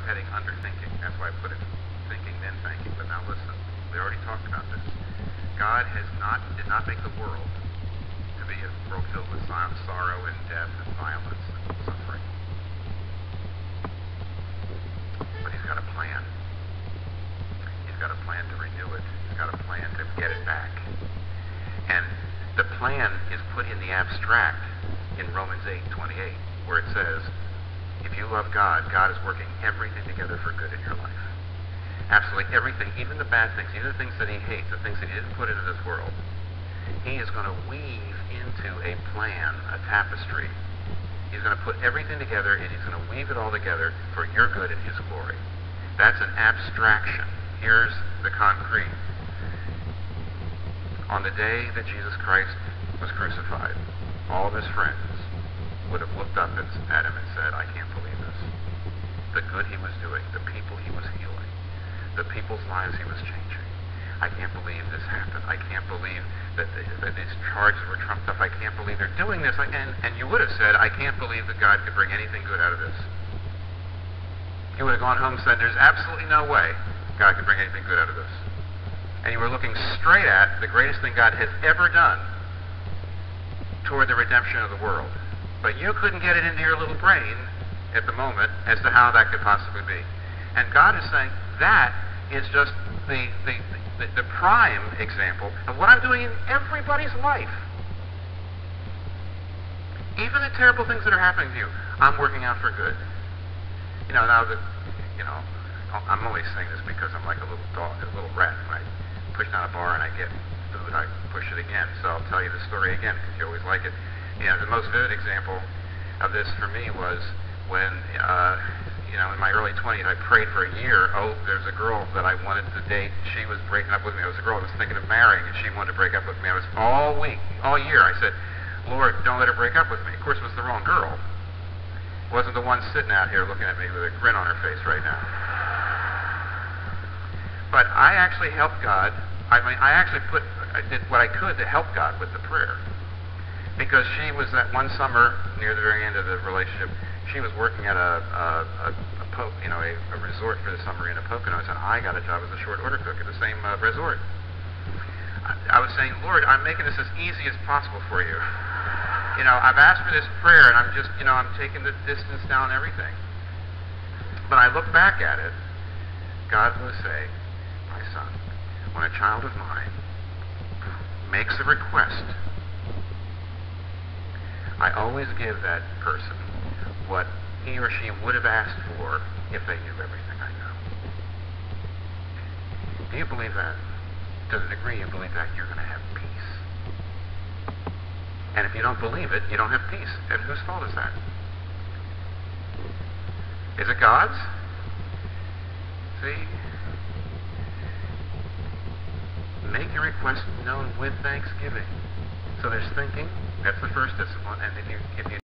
subheading under thinking. That's why I put it thinking then thanking. But now listen, we already talked about this. God did not make the world to be a world filled with sorrow and death and violence and suffering. But he's got a plan. He's got a plan to renew it. He's got a plan to get it back. And the plan is put in the abstract in Romans 8:28, where it says, if you love God, God is working everything together for good in your life. Absolutely everything, even the bad things, even the things that he hates, the things that he didn't put into this world. He is going to weave into a plan, a tapestry. He's going to put everything together, and he's going to weave it all together for your good and his glory. That's an abstraction. Here's the concrete. On the day that Jesus Christ was crucified, all of his friends would have looked up at him and said, I can't believe this. The good he was doing, the people he was healing, the people's lives he was changing. I can't believe this happened. I can't believe that these charges were trumped up. I can't believe they're doing this. And you would have said, I can't believe that God could bring anything good out of this. You would have gone home and said, there's absolutely no way God could bring anything good out of this. And you were looking straight at the greatest thing God has ever done toward the redemption of the world. But you couldn't get it into your little brain at the moment as to how that could possibly be. And God is saying that is just the prime example of what I'm doing in everybody's life. Even the terrible things that are happening to you, I'm working out for good. Now that, I'm only saying this because I'm like a little dog, a little rat. When I push down a bar and I get food, I push it again. So I'll tell you the story again because you always like it. The most vivid example of this for me was when, in my early 20s, I prayed for a year. Oh, there's a girl that I wanted to date. She was breaking up with me. It was a girl I was thinking of marrying, and she wanted to break up with me. I was all year, I said, Lord, don't let her break up with me. Of course, it was the wrong girl. It wasn't the one sitting out here looking at me with a grin on her face right now. But I actually helped God. I did what I could to help God with the prayer. Because she was that one summer near the very end of the relationship, she was working at a resort for the summer in Poconos, and I got a job as a short order cook at the same resort. I was saying, Lord, I'm making this as easy as possible for you. I've asked for this prayer, and I'm just, I'm taking the distance down everything. But I look back at it, God will say, my son, when a child of mine makes a request, I always give that person what he or she would have asked for if they knew everything I know. Do you believe that? To the degree you believe that, you're going to have peace. And if you don't believe it, you don't have peace. And whose fault is that? Is it God's? See? Make your request known with thanksgiving. So there's thinking. That's the first discipline. And if you